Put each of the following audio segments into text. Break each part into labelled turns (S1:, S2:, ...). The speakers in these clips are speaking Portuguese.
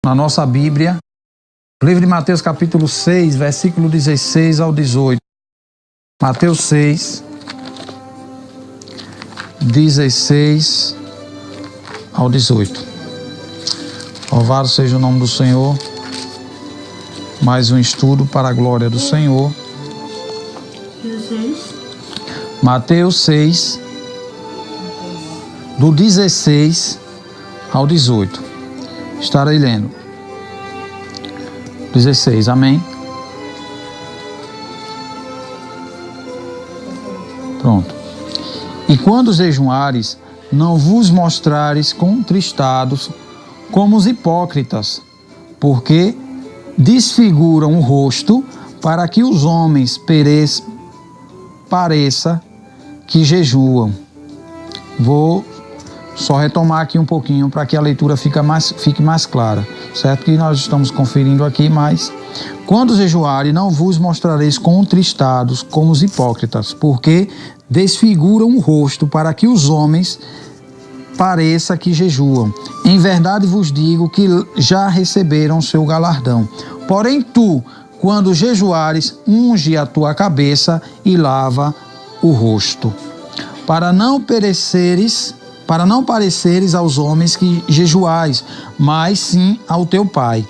S1: na nossa Bíblia, livro de Mateus capítulo 6, versículo 16 ao 18. Mateus 6, 16 ao 18. Louvado seja o nome do Senhor. Mais um estudo para a glória do Senhor. Mateus 6, do 16 ao 18. Estarei lendo. 16, amém? Pronto. E quando jejuares, não vos mostrares contristados como os hipócritas, porque desfiguram o rosto para que os homens pareça que jejuam. Vou só retomar aqui um pouquinho para que a leitura fique mais clara, certo? Que nós estamos conferindo aqui, mas quando jejuarem, não vos mostrareis contristados como os hipócritas, porque desfiguram o rosto para que os homens pareça que jejuam. Em verdade vos digo que já receberam seu galardão. Porém tu, quando jejuares, unge a tua cabeça e lava o rosto, para não pareceres aos homens que jejuais, mas sim ao teu Pai,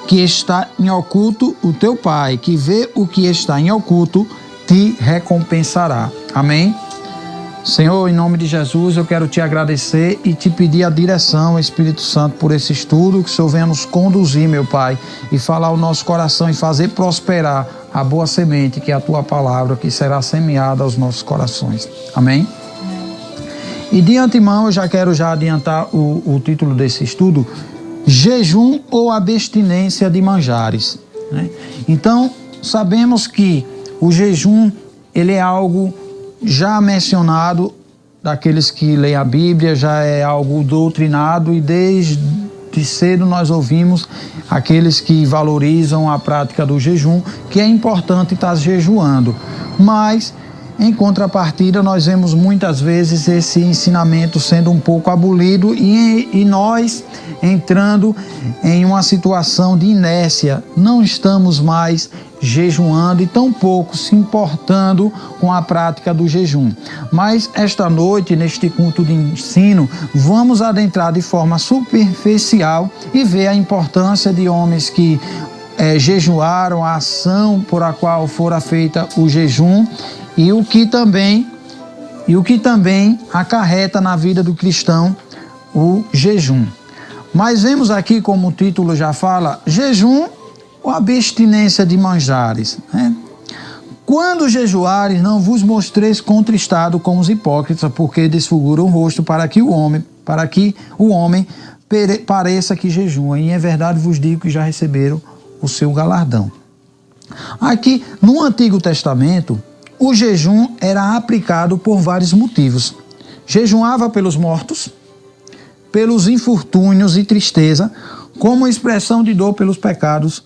S1: que está em oculto. O teu Pai, que vê o que está em oculto, te recompensará. Amém? Senhor, em nome de Jesus, eu quero te agradecer e te pedir a direção, Espírito Santo, por esse estudo, que o Senhor venha nos conduzir, meu Pai, e falar ao nosso coração e fazer prosperar a boa semente, que é a tua palavra, que será semeada aos nossos corações. Amém? E de antemão, eu já quero adiantar o título desse estudo: jejum ou abstinência de manjares, né? Então, sabemos que o jejum, ele é algo já mencionado daqueles que leem a Bíblia, já é algo doutrinado, e desde cedo nós ouvimos aqueles que valorizam a prática do jejum, que é importante estar jejuando. Mas, em contrapartida, nós vemos muitas vezes esse ensinamento sendo um pouco abolido e nós entrando em uma situação de inércia. Não estamos mais jejuando e tampouco se importando com a prática do jejum. Mas esta noite, neste culto de ensino, vamos adentrar de forma superficial e ver a importância de homens que jejuaram, a ação por a qual fora feita o jejum, e o que também acarreta na vida do cristão o jejum. Mas vemos aqui, como o título já fala, jejum ou abstinência de manjares, né? Quando jejuares, não vos mostreis contristado como os hipócritas, porque desfiguram o rosto para que o homem pareça que jejua. E em verdade vos digo que já receberam o seu galardão. Aqui, no Antigo Testamento, o jejum era aplicado por vários motivos. Jejuava pelos mortos, pelos infortúnios e tristeza, como expressão de dor pelos pecados,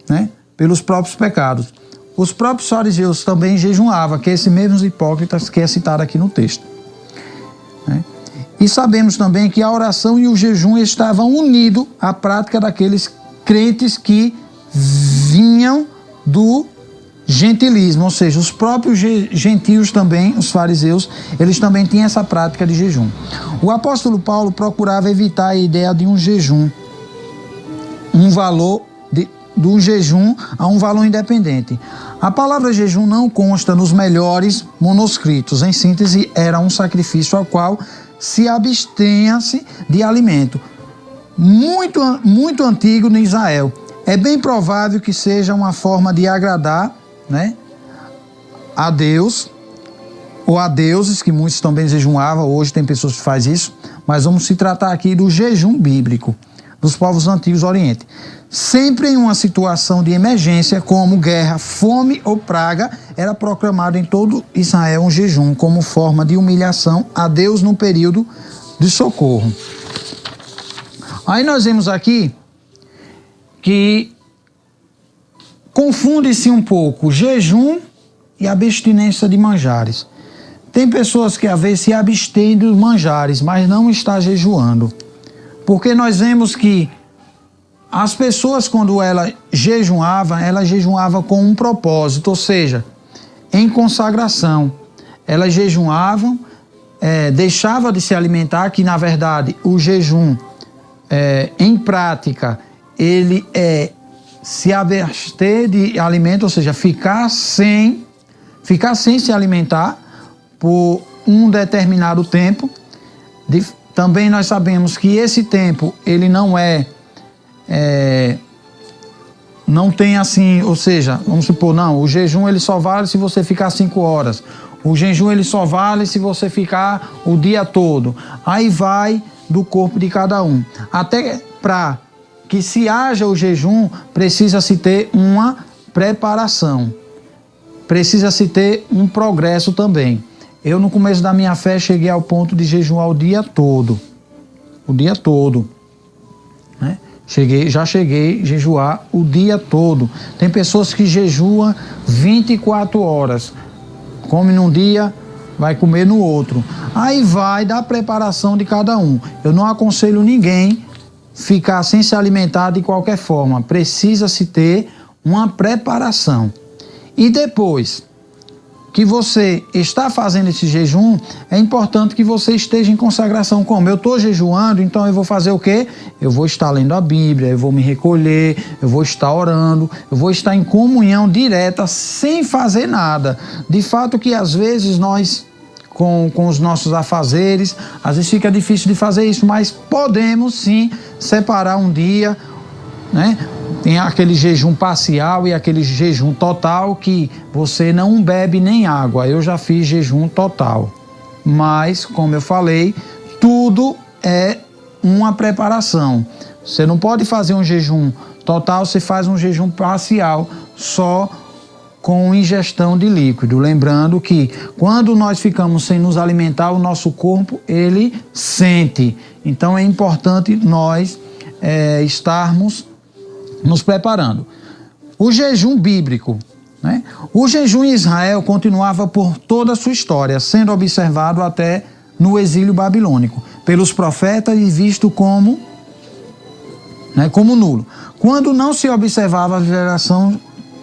S1: né? Pelos próprios pecados. Os próprios fariseus também jejuavam, que é esses mesmos hipócritas que é citado aqui no texto, né? E sabemos também que a oração e o jejum estavam unidos à prática daqueles crentes que vinham do gentilismo, ou seja, os próprios gentios também, os fariseus, eles também tinham essa prática de jejum. O apóstolo Paulo procurava evitar a ideia de um jejum, do jejum a um valor independente. A palavra jejum não consta nos melhores manuscritos. Em síntese, era um sacrifício ao qual se abstenha-se de alimento. Muito antigo no Israel. É bem provável que seja uma forma de agradar, né, a Deus, ou a deuses, que muitos também jejuavam. Hoje tem pessoas que fazem isso, mas vamos se tratar aqui do jejum bíblico dos povos antigos do Oriente. Sempre em uma situação de emergência, como guerra, fome ou praga, era proclamado em todo Israel um jejum como forma de humilhação a Deus no período de socorro. Aí nós vemos aqui que confunde-se um pouco jejum e abstinência de manjares. Tem pessoas que às vezes se abstêm dos manjares, mas não está jejuando. Porque nós vemos que as pessoas, quando ela jejuava com um propósito, ou seja, em consagração. Elas jejuavam, deixava de se alimentar, que na verdade o jejum, em prática, ele é se abster de alimento, ou seja, ficar sem se alimentar por um determinado tempo. Também nós sabemos que esse tempo, ele não tem assim, ou seja, vamos supor, não, o jejum ele só vale se você ficar 5 horas. O jejum ele só vale se você ficar o dia todo. Aí vai do corpo de cada um. Até para que se haja o jejum, precisa-se ter uma preparação. Precisa-se ter um progresso também. Eu, no começo da minha fé, cheguei ao ponto de jejuar o dia todo. O dia todo. Né? Já cheguei a jejuar o dia todo. Tem pessoas que jejuam 24 horas. Come num dia, vai comer no outro. Aí vai da preparação de cada um. Eu não aconselho ninguém ficar sem se alimentar de qualquer forma. Precisa-se ter uma preparação. E depois que você está fazendo esse jejum, é importante que você esteja em consagração. Como eu estou jejuando, então eu vou fazer o quê? Eu vou estar lendo a Bíblia, eu vou me recolher, eu vou estar orando, eu vou estar em comunhão direta, sem fazer nada. De fato que às vezes nós, com os nossos afazeres, às vezes fica difícil de fazer isso, mas podemos sim separar um dia, né? Tem aquele jejum parcial e aquele jejum total que você não bebe nem água. Eu já fiz jejum total. Mas, como eu falei, tudo é uma preparação. Você não pode fazer um jejum total, você faz um jejum parcial só com ingestão de líquido. Lembrando que quando nós ficamos sem nos alimentar, o nosso corpo, ele sente. Então é importante nós estarmos nos preparando. O jejum bíblico, né? O jejum em Israel continuava por toda a sua história, sendo observado até no exílio babilônico, pelos profetas e visto como nulo. Quando não se observava a geração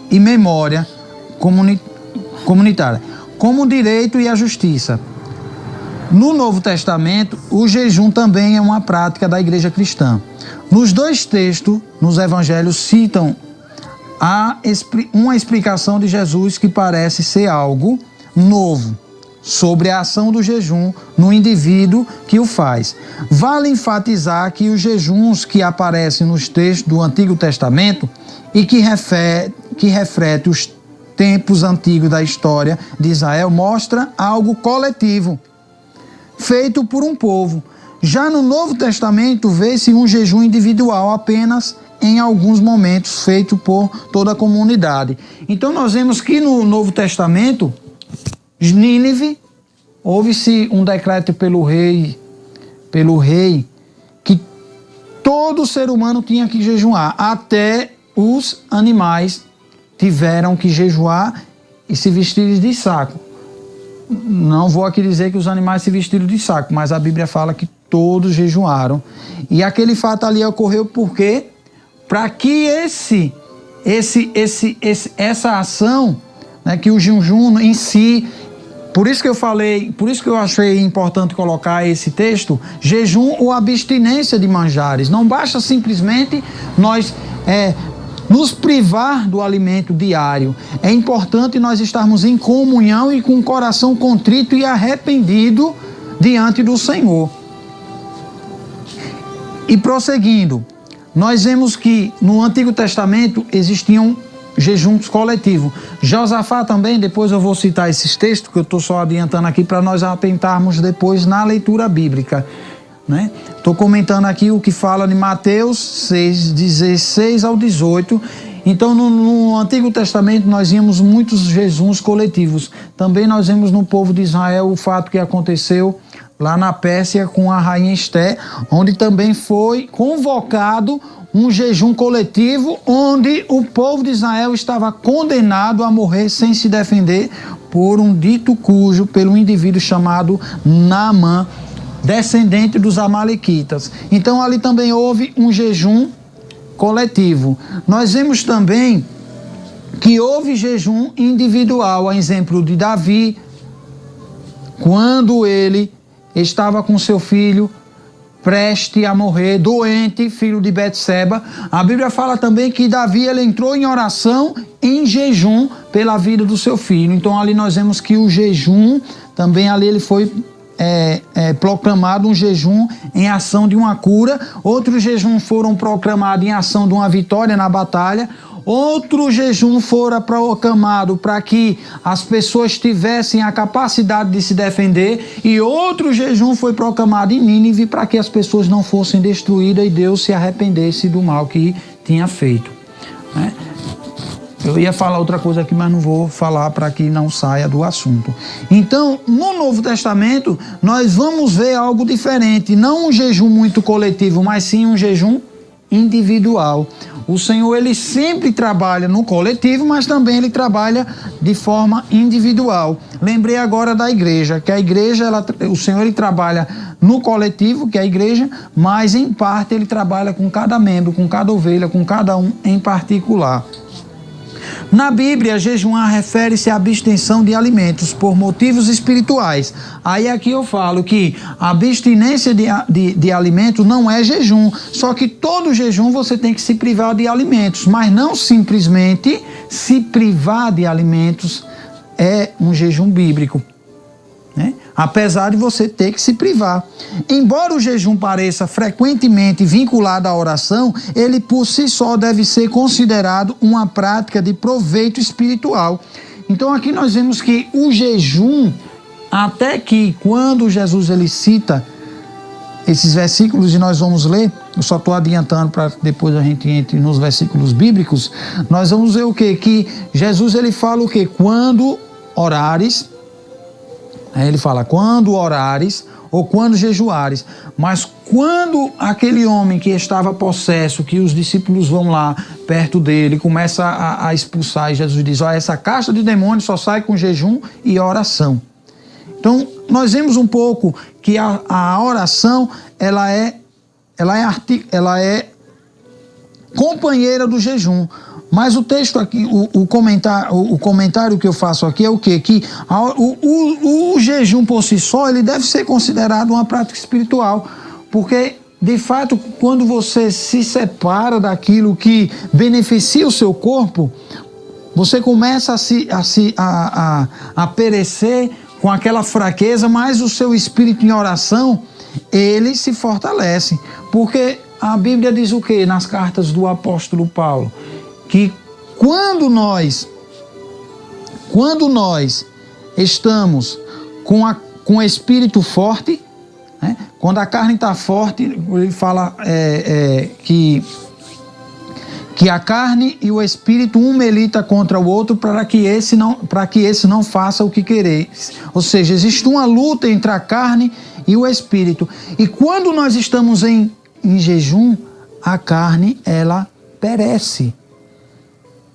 S1: e memória comunitária, como o direito e a justiça. No Novo Testamento, o jejum também é uma prática da igreja cristã. Nos 2 textos, nos evangelhos, citam uma explicação de Jesus que parece ser algo novo sobre a ação do jejum no indivíduo que o faz. Vale enfatizar que os jejuns que aparecem nos textos do Antigo Testamento e que reflete os tempos antigos da história de Israel mostra algo coletivo, feito por um povo. Já no Novo Testamento, vê-se um jejum individual apenas em alguns momentos, feito por toda a comunidade. Então nós vemos que no Novo Testamento, Nínive, houve-se um decreto pelo rei, que todo ser humano tinha que jejuar. Até os animais tiveram que jejuar e se vestir de saco. Não vou aqui dizer que os animais se vestiram de saco, mas a Bíblia fala que todos jejuaram. E aquele fato ali ocorreu por quê? Para que essa ação, né, que o jejum em si, por isso que eu achei importante colocar esse texto, jejum ou abstinência de manjares. Não basta simplesmente nós nos privar do alimento diário. É importante nós estarmos em comunhão e com o coração contrito e arrependido diante do Senhor. E prosseguindo, nós vemos que no Antigo Testamento existiam jejuns coletivos. Josafá também, depois eu vou citar esses textos, que eu estou só adiantando aqui para nós atentarmos depois na leitura bíblica. Estou comentando aqui o que fala de Mateus 6, 16 ao 18. Então, no Antigo Testamento, nós vimos muitos jejuns coletivos. Também nós vemos no povo de Israel o fato que aconteceu lá na Pérsia com a rainha Esté, onde também foi convocado um jejum coletivo, onde o povo de Israel estava condenado a morrer sem se defender por um dito cujo, pelo indivíduo chamado Naamã, descendente dos amalequitas. Então ali também houve um jejum coletivo. Nós vemos também que houve jejum individual, a exemplo de Davi, quando ele estava com seu filho preste a morrer, doente, filho de Betseba. A Bíblia fala também que Davi ele entrou em oração, em jejum, pela vida do seu filho. Então ali nós vemos que o jejum, também ali ele foi proclamado um jejum em ação de uma cura. Outros jejuns foram proclamados em ação de uma vitória na batalha. Outro jejum fora proclamado para que as pessoas tivessem a capacidade de se defender, e outro jejum foi proclamado em Nínive para que as pessoas não fossem destruídas e Deus se arrependesse do mal que tinha feito, né? Eu ia falar outra coisa aqui, mas não vou falar para que não saia do assunto. Então, no Novo Testamento, nós vamos ver algo diferente, não um jejum muito coletivo, mas sim um jejum individual. O Senhor, ele sempre trabalha no coletivo, mas também ele trabalha de forma individual. Lembrei agora da igreja, que a igreja, o Senhor, ele trabalha no coletivo, que é a igreja, mas em parte ele trabalha com cada membro, com cada ovelha, com cada um em particular. Na Bíblia, jejuar refere-se à abstenção de alimentos por motivos espirituais. Aí aqui eu falo que a abstinência de alimentos não é jejum, só que todo jejum você tem que se privar de alimentos, mas não simplesmente se privar de alimentos é um jejum bíblico, né? Apesar de você ter que se privar. Embora o jejum pareça frequentemente vinculado à oração, ele por si só deve ser considerado uma prática de proveito espiritual. Então aqui nós vemos que o jejum, até que quando Jesus ele cita esses versículos, e nós vamos ler, eu só estou adiantando para depois a gente entre nos versículos bíblicos, nós vamos ver o quê? Que Jesus ele fala o quê? Quando orares. Aí ele fala, quando orares ou quando jejuares. Mas quando aquele homem que estava possesso, que os discípulos vão lá perto dele, começa a expulsar, e Jesus diz, olha, essa casta de demônios só sai com jejum e oração. Então, nós vemos um pouco que a oração, ela é companheira do jejum. Mas o texto aqui, o comentário que eu faço aqui é o quê? Que o jejum por si só, ele deve ser considerado uma prática espiritual, porque, de fato, quando você se separa daquilo que beneficia o seu corpo, você começa a perecer com aquela fraqueza, mas o seu espírito em oração, ele se fortalece. Porque a Bíblia diz o quê? Nas cartas do apóstolo Paulo, que quando nós estamos com o espírito forte, né? Quando a carne está forte, ele fala que a carne e o espírito um milita contra o outro para que esse não faça o que quereis. Ou seja, existe uma luta entre a carne e o espírito. E quando nós estamos em jejum, a carne ela perece.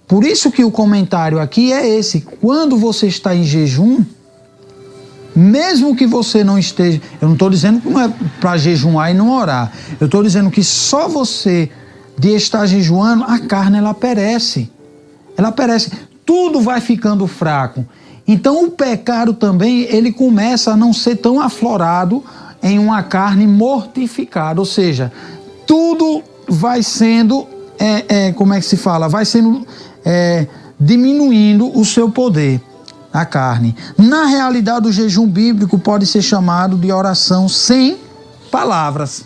S1: Por isso que o comentário aqui é esse. Quando você está em jejum, mesmo que você não esteja... Eu não estou dizendo que não é para jejuar e não orar. Eu estou dizendo que só você de estar jejuando, a carne ela perece. Ela perece. Tudo vai ficando fraco. Então o pecado também, ele começa a não ser tão aflorado em uma carne mortificada. Ou seja, tudo vai sendo... como é que se fala? Vai sendo... diminuindo o seu poder, a carne. Na realidade, o jejum bíblico pode ser chamado de oração sem palavras,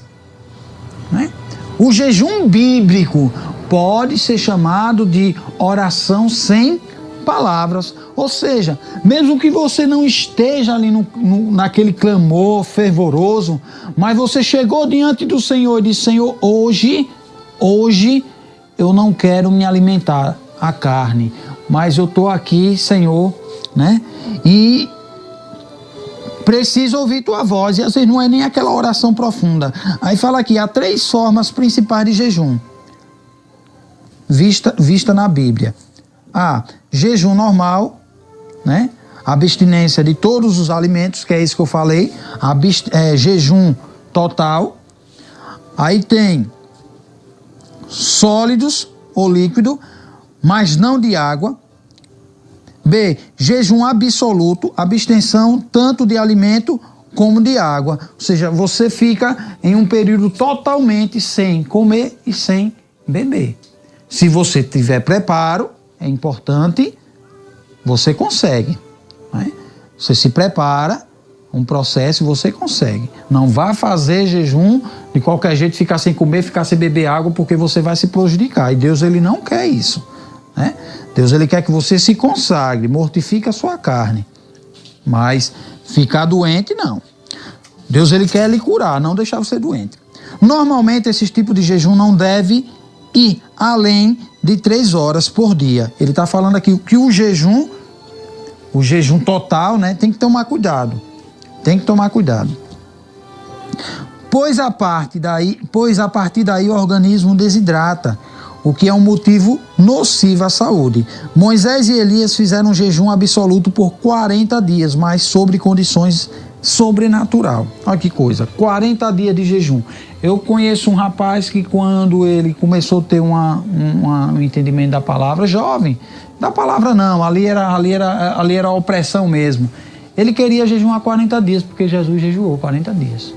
S1: né? O jejum bíblico pode ser chamado de oração sem palavras. Ou seja, mesmo que você não esteja ali naquele clamor fervoroso, mas você chegou diante do Senhor e disse, Senhor, hoje eu não quero me alimentar a carne, mas eu estou aqui, Senhor, né? E preciso ouvir tua voz. E às vezes não é nem aquela oração profunda. Aí fala aqui, há 3 formas principais de jejum vista na Bíblia. Jejum normal, né? Abstinência de todos os alimentos, que é isso que eu falei. Jejum total. Aí tem sólidos ou líquido, mas não de água. B, jejum absoluto, abstenção tanto de alimento como de água. Ou seja, você fica em um período totalmente sem comer e sem beber. Se você tiver preparo, é importante, você consegue. Né? Você se prepara, um processo, você consegue. Não vá fazer jejum de qualquer jeito, ficar sem comer, ficar sem beber água, porque você vai se prejudicar. E Deus, ele não quer isso. Né? Deus, ele quer que você se consagre, mortifique a sua carne. Mas ficar doente, não. Deus, ele quer lhe curar, não deixar você doente. Normalmente, esses tipos de jejum não deve ir além de 3 horas por dia. Ele está falando aqui que o jejum total, né, tem que tomar cuidado. Tem que tomar cuidado. Pois a partir daí o organismo desidrata, o que é um motivo nocivo à saúde. Moisés e Elias fizeram um jejum absoluto por 40 dias, mas sobre condições sobrenatural. Olha que coisa, 40 dias de jejum. Eu conheço um rapaz que quando ele começou a ter um entendimento da palavra, jovem, da palavra não, ali era a opressão mesmo. Ele queria jejuar 40 dias, porque Jesus jejuou 40 dias.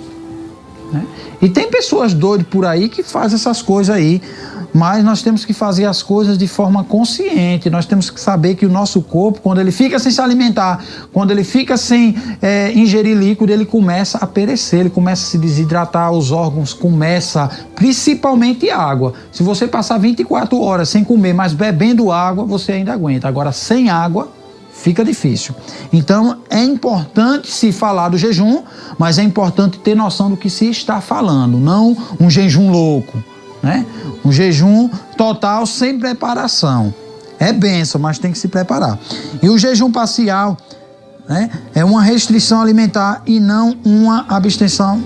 S1: Né? E tem pessoas doidas por aí que fazem essas coisas aí, mas nós temos que fazer as coisas de forma consciente. Nós temos que saber que o nosso corpo, quando ele fica sem se alimentar, quando ele fica sem ingerir líquido, ele começa a perecer, ele começa a se desidratar, os órgãos começam, principalmente água. Se você passar 24 horas sem comer, mas bebendo água, você ainda aguenta. Agora, sem água, fica difícil. Então, é importante se falar do jejum, mas é importante ter noção do que se está falando, não um jejum louco, né? Um jejum total sem preparação. É bênção, mas tem que se preparar. E o jejum parcial, né, é uma restrição alimentar e não uma abstenção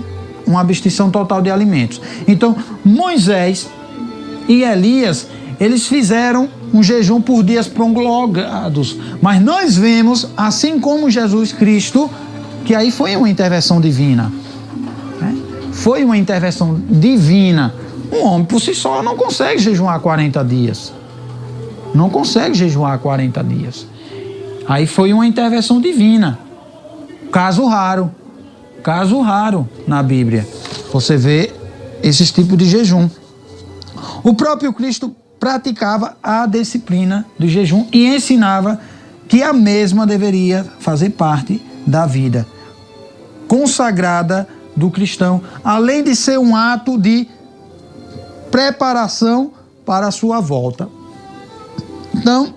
S1: total de alimentos. Então, Moisés e Elias, eles fizeram um jejum por dias prolongados, mas nós vemos, assim como Jesus Cristo, que aí foi uma intervenção divina. Né? Foi uma intervenção divina. Um homem por si só não consegue jejuar 40 dias. Não consegue jejuar 40 dias. Aí foi uma intervenção divina. Caso raro na Bíblia. Você vê esses tipos de jejum. O próprio Cristo praticava a disciplina do jejum e ensinava que a mesma deveria fazer parte da vida consagrada do cristão, além de ser um ato de preparação para a sua volta. Então,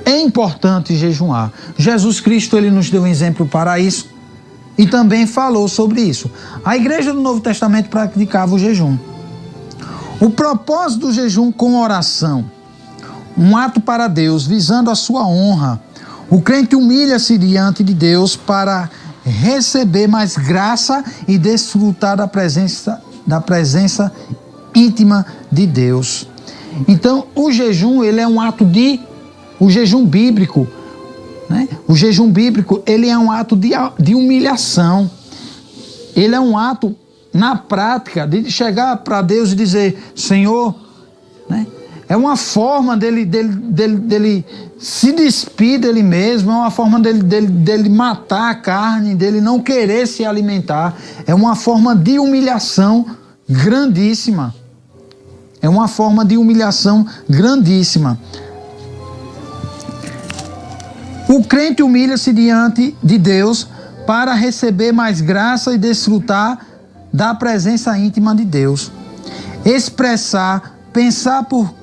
S1: é importante jejuar. Jesus Cristo, ele nos deu um exemplo para isso e também falou sobre isso. A igreja do Novo Testamento praticava o jejum. O propósito do jejum com oração, um ato para Deus, visando a sua honra. O crente humilha-se diante de Deus para receber mais graça e desfrutar da presença íntima de Deus. Então, o jejum, ele é um ato o jejum bíblico, né? O jejum bíblico, ele é um ato de humilhação. Ele é um ato, na prática, de chegar para Deus e dizer, Senhor, né? É uma forma dele se despir dele mesmo, é uma forma dele matar a carne, dele não querer se alimentar. É uma forma de humilhação grandíssima. É uma forma de humilhação grandíssima. O crente humilha-se diante de Deus para receber mais graça e desfrutar da presença íntima de Deus. Pensar por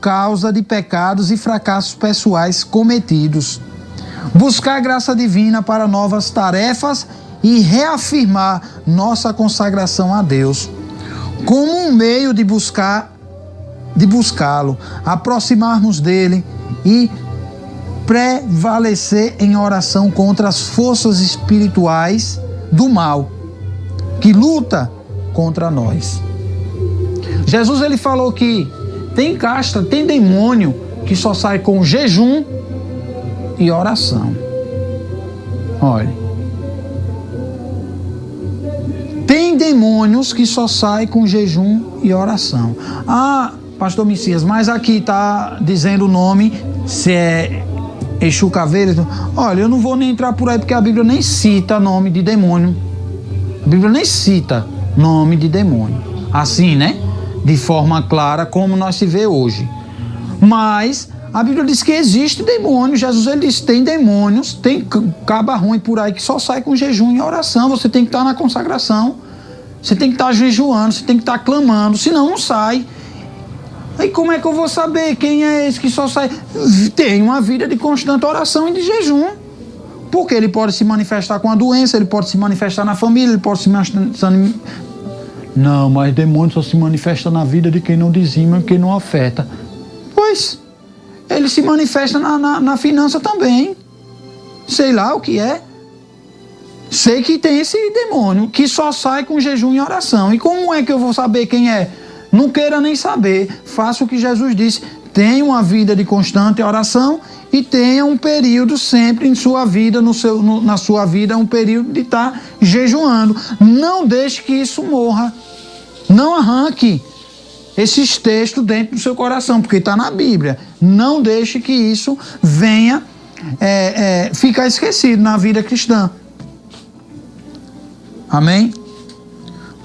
S1: causa de pecados e fracassos pessoais cometidos. Buscar graça divina para novas tarefas e reafirmar nossa consagração a Deus. Como um meio de buscá-lo, aproximarmos dele e prevalecer em oração contra as forças espirituais do mal que luta contra nós. Jesus, ele falou que tem casta, tem demônio que só sai com jejum e oração. Olha, tem Tem demônios que só saem com jejum e oração. Ah, pastor Messias, mas aqui está dizendo o nome, se é Exu Caveira. Olha, eu não vou nem entrar por aí, porque a Bíblia nem cita nome de demônio. A Bíblia nem cita nome de demônio. Assim, né? De forma clara, como nós se vê hoje. Mas a Bíblia diz que existe demônio. Jesus, ele diz, tem demônios, tem caba ruim por aí que só sai com jejum e oração. Você tem que estar na consagração. Você tem que estar jejuando, você tem que estar clamando, senão não sai. Aí como é que eu vou saber quem é esse que só sai? Tem uma vida de constante oração e de jejum. Porque ele pode se manifestar com a doença, ele pode se manifestar na família, ele pode se manifestar... Não, mas demônio só se manifesta na vida de quem não dizima, quem não afeta. Pois, ele se manifesta na finança também. Sei lá o que é. Sei que tem esse demônio que só sai com jejum e oração. E como é que eu vou saber quem é? Não queira nem saber. Faça o que Jesus disse. Tenha uma vida de constante oração e tenha um período sempre em sua vida, na sua vida, um período de estar jejuando. Não deixe que isso morra. Não arranque esses textos dentro do seu coração, porque está na Bíblia. Não deixe que isso venha ficar esquecido na vida cristã. Amém?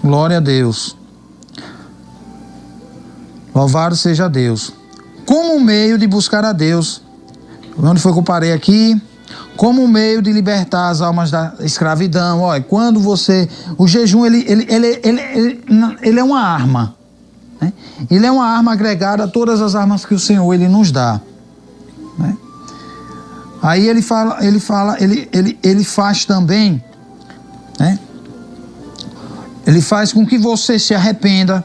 S1: Glória a Deus. Louvado seja Deus. Como meio de buscar a Deus. Onde foi que eu parei aqui? Como meio de libertar as almas da escravidão. Olha, quando você... O jejum, ele é uma arma. Né? Ele é uma arma agregada a todas as armas que o Senhor ele nos dá. Né? Aí ele faz também... Né? Ele faz com que você se arrependa.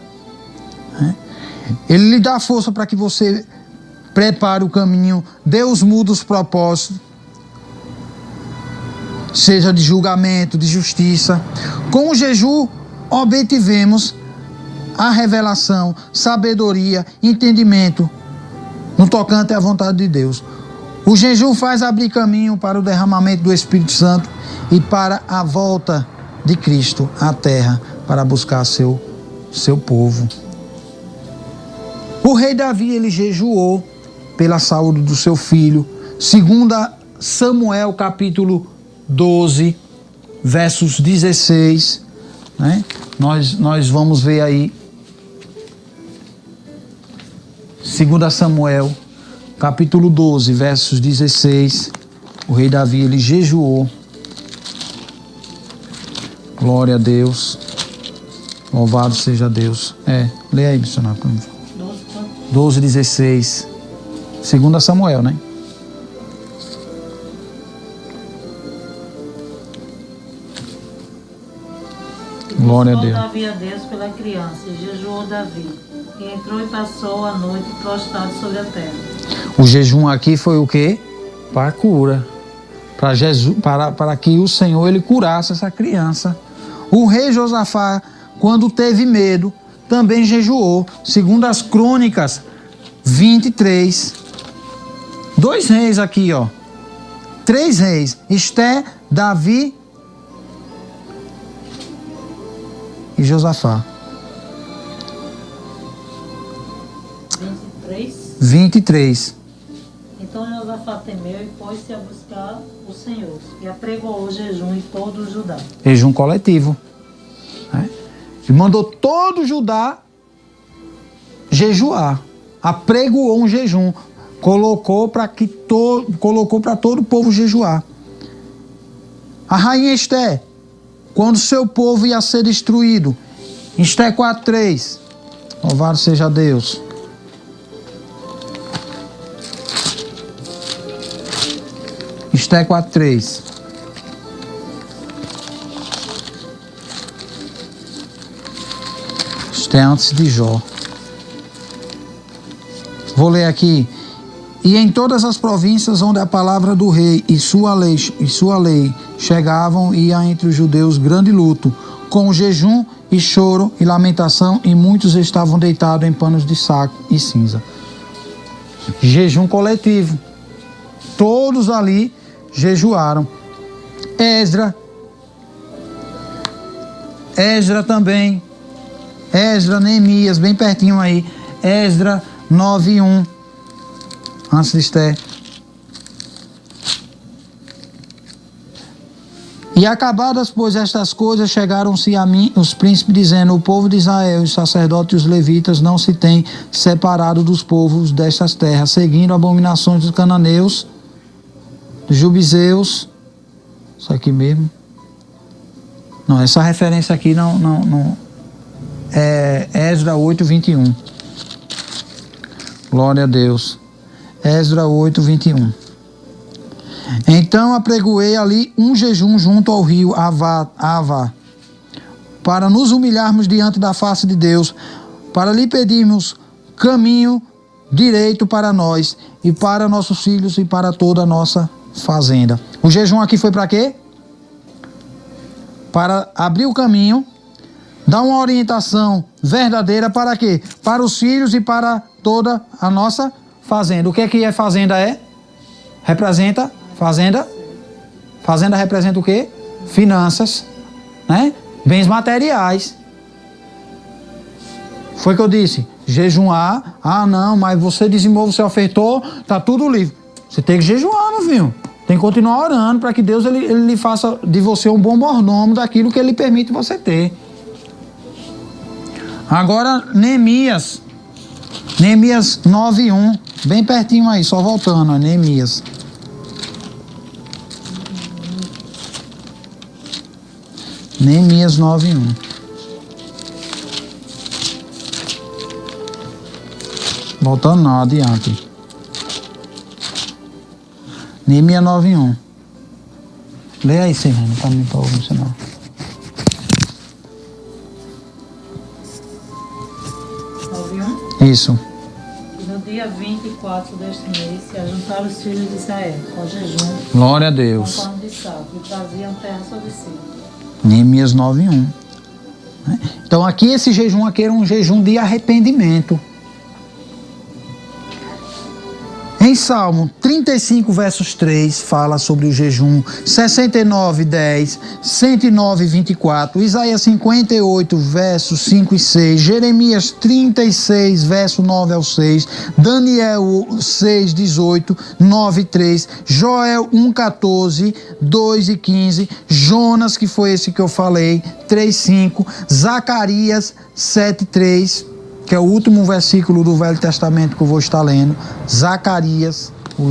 S1: Né? Ele lhe dá força para que você prepare o caminho. Deus muda os propósitos. Seja de julgamento, de justiça. Com o jejum, obtivemos a revelação, sabedoria, entendimento no tocante à vontade de Deus. O jejum faz abrir caminho para o derramamento do Espírito Santo e para a volta de Cristo à terra para buscar seu povo. O rei Davi, ele jejuou pela saúde do seu filho. 2 Samuel, capítulo 12, versos 16. Né? Nós vamos ver aí. 2 Samuel, capítulo 12, versos 16. O rei Davi, ele jejuou. Glória a Deus. Louvado seja Deus. Leia aí, missionário. 12, 16. 2 Samuel, né? Glória a Deus.
S2: Davi a Deus pela criança, e jejuou Davi, e entrou e passou a noite prostrado sobre a terra.
S1: O jejum aqui foi o quê? Para a cura. Para que o Senhor ele curasse essa criança. O rei Josafá, quando teve medo, também jejuou. Segundo as Crônicas 23. 2 reis aqui, ó. 3 reis. Esté, Davi e Josafá. 23.
S2: Então Josafá temeu e pôs-se a buscar o Senhor, e apregoou o jejum em todo o Judá.
S1: Jejum coletivo. Né? Ele mandou todo Judá jejuar. Apregoou um jejum. Colocou para todo o povo jejuar. A rainha Esté, quando seu povo ia ser destruído, Esté 4:3. Louvado seja Deus. Esté 4:3. Esté antes de Jó. Vou ler aqui. E em todas as províncias onde a palavra do rei e sua lei chegavam, ia entre os judeus grande luto, com jejum e choro e lamentação, e muitos estavam deitados em panos de saco e cinza. Jejum coletivo. Todos ali Esdra também. Esdra, Neemias, bem pertinho aí. Esdra 9:1. Antes de Esther. E acabadas, pois, estas coisas, chegaram-se a mim os príncipes, dizendo: o povo de Israel, os sacerdotes e os levitas não se têm separado dos povos destas terras, seguindo abominações dos cananeus, dos jubizeus. Isso aqui mesmo. Não, essa referência aqui não. É Esdra 8:21. Glória a Deus. Esdra 8:21. Então apregoei ali um jejum junto ao rio Ava, para nos humilharmos diante da face de Deus, para lhe pedirmos caminho direito para nós e para nossos filhos e para toda a nossa fazenda. O jejum aqui foi para quê? Para abrir o caminho, dar uma orientação verdadeira para quê? Para os filhos e para toda a nossa fazenda. O que é fazenda? Representa fazenda. Fazenda representa o quê? Finanças, né? Bens materiais. Foi o que eu disse. Jejuar. Ah, não, mas você dizimou, você ofertou, tá tudo livre. Você tem que jejuar, meu filho. Tem que continuar orando para que Deus ele lhe faça de você um bom mordomo daquilo que Ele permite você ter. Agora, Neemias 9:1, bem pertinho aí, só voltando, Neemias. Neemias 9:1. Voltando não, adiante. Neemias 9:1. Leia aí, Senhor, não está me ouvindo, senão. Isso.
S2: E no dia 24 deste mês se ajuntaram os filhos de Israel com jejum.
S1: Glória a Deus.
S2: Com pano de sal, e traziam terra sobre si.
S1: Neemias 9:1. Então aqui esse jejum aqui era um jejum de arrependimento. Em Salmo 35, versos 3, fala sobre o jejum. 69, 10, 109, 24. Isaías 58, versos 5 e 6. Jeremias 36, verso 9 ao 6. Daniel 6, 18, 9 e 3. Joel 1, 14, 2 e 15. Jonas, que foi esse que eu falei, 3, 5. Zacarias 7, 3. Que é o último versículo do Velho Testamento que eu vou estar lendo. Zacarias, o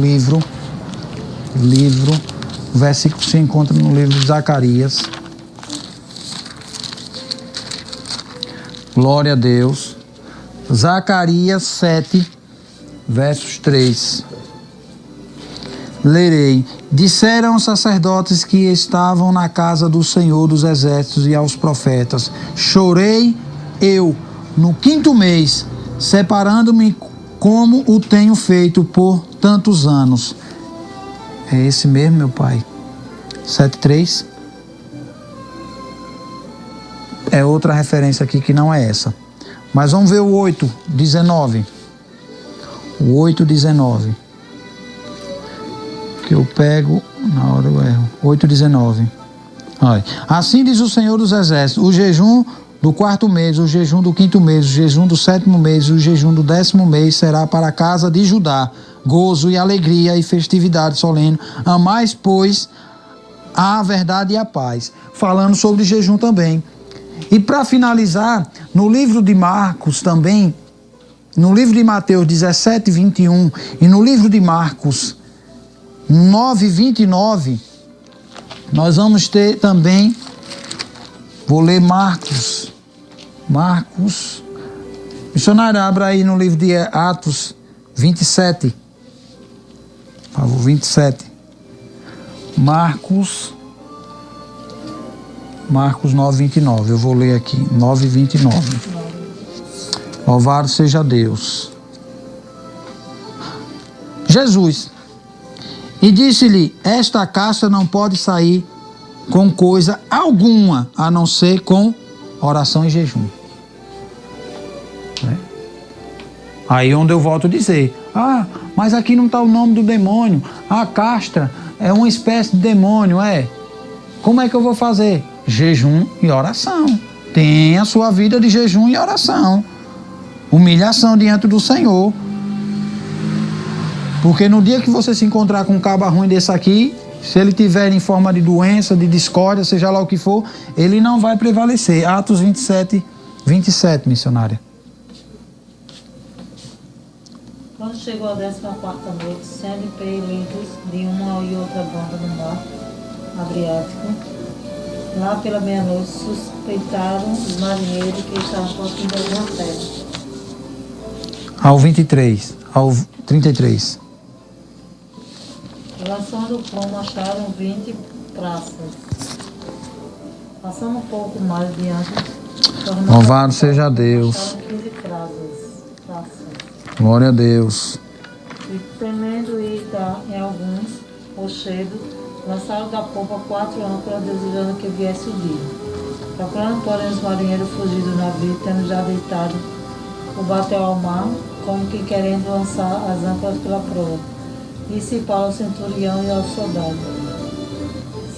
S1: versículo se encontra no livro de Zacarias. Glória a Deus. Zacarias 7, versos 3. Lerei. Disseram aos sacerdotes que estavam na casa do Senhor dos Exércitos e aos profetas: chorei eu no 5º mês, separando-me como o tenho feito por tantos anos. É esse mesmo, meu pai? 7:3. É outra referência aqui que não é essa. Mas vamos ver o 8:19. O 8:19. Que eu pego, na hora eu erro. 8:19. Assim diz o Senhor dos Exércitos: o jejum do 4º mês, o jejum do 5º mês, o jejum do 7º mês e o jejum do 10º mês será para a casa de Judá gozo e alegria e festividade solene. Amais, pois, a verdade e a paz. Falando sobre jejum também. E para finalizar, no livro de Marcos também, no livro de Mateus 17, 21 e no livro de Marcos 9, 29, nós vamos ter também. Vou ler Marcos. Missionário, abra aí no livro de Atos 27. Por favor, 27. Marcos 9, 29. Eu vou ler aqui. 9, 29. Louvado seja Deus. Jesus. E disse-lhe: esta casta não pode sair com coisa alguma, a não ser com oração e jejum. Aí onde eu volto a dizer: ah, mas aqui não está o nome do demônio. A castra é uma espécie de demônio, Como é que eu vou fazer? Jejum e oração. Tenha sua vida de jejum e oração. Humilhação diante do Senhor. Porque no dia que você se encontrar com um caba ruim desse aqui, se ele tiver em forma de doença, de discórdia, seja lá o que for, ele não vai prevalecer. Atos 27, 27, missionária.
S2: Quando chegou a 14ª noite, sendo impelidos de uma e outra banda do mar Adriático, lá pela meia-noite suspeitaram os marinheiros que estavam partindo alguma terra.
S1: Ao 23, ao 33.
S2: Lançando o prumo, acharam 20 praças. Passando um pouco mais adiante,
S1: Louvado seja Deus.
S2: acharam 15 praças.
S1: Glória a Deus.
S2: E temendo ir dar em alguns rochedos, lançaram da popa 4 âncoras, desejando que viesse o dia. Procurando, porém, os marinheiros fugir do navio, tendo já deitado o batel ao mar, como que querendo lançar as âncoras pela proa. Disse Paulo ao centurião e ao soldado: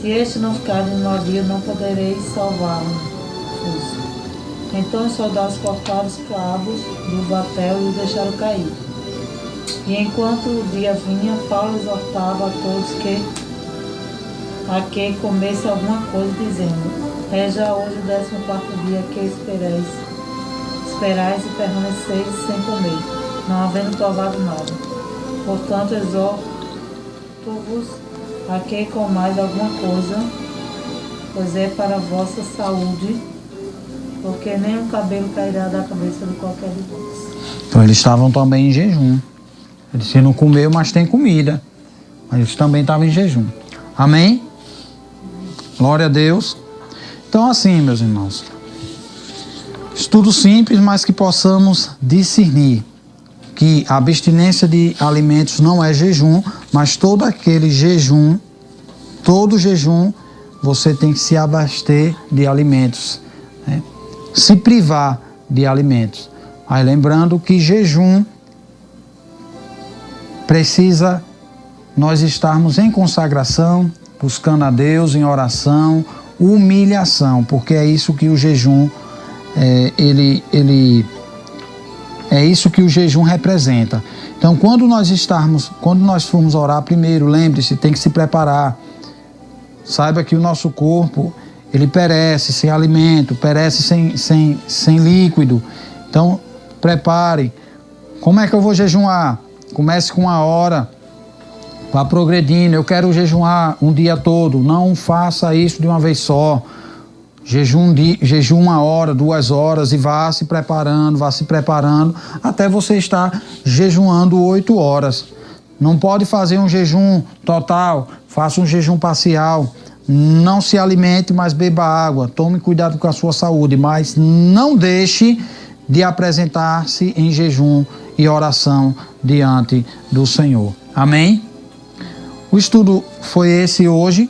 S2: se este não ficarem no navio, não podereis salvar-nos. Então os soldados cortaram os cabos do batel e o deixaram cair. E enquanto o dia vinha, Paulo exortava a todos a que comesse alguma coisa, dizendo: é já hoje o 14º dia que esperais e permaneceis sem comer, não havendo provado nada. Portanto, exorto-vos a que comais alguma coisa, pois é para a vossa saúde, porque nem um cabelo cairá da cabeça de qualquer de vós.
S1: Então eles estavam também em jejum. Ele disse: não comeu, mas tem comida. Mas eles também estavam em jejum. Amém? Glória a Deus. Então assim, meus irmãos, estudo simples, mas que possamos discernir que a abstinência de alimentos não é jejum, mas todo jejum, você tem que se abaster de alimentos, né? Se privar de alimentos. Aí lembrando que jejum precisa nós estarmos em consagração, buscando a Deus, em oração, humilhação, porque é isso que o jejum é isso que o jejum representa. Então, quando nós formos orar, primeiro, lembre-se, tem que se preparar. Saiba que o nosso corpo, ele perece sem alimento, perece sem líquido. Então, prepare. Como é que eu vou jejuar? Comece com 1 hora, vá progredindo. Eu quero jejuar um dia todo. Não faça isso de uma vez só. Jejum 1 hora, 2 horas e vá se preparando até você estar jejuando 8 horas. Não pode fazer um jejum total, faça um jejum parcial. Não se alimente, mas beba água. Tome cuidado com a sua saúde, mas não deixe de apresentar-se em jejum e oração diante do Senhor. Amém? O estudo foi esse hoje.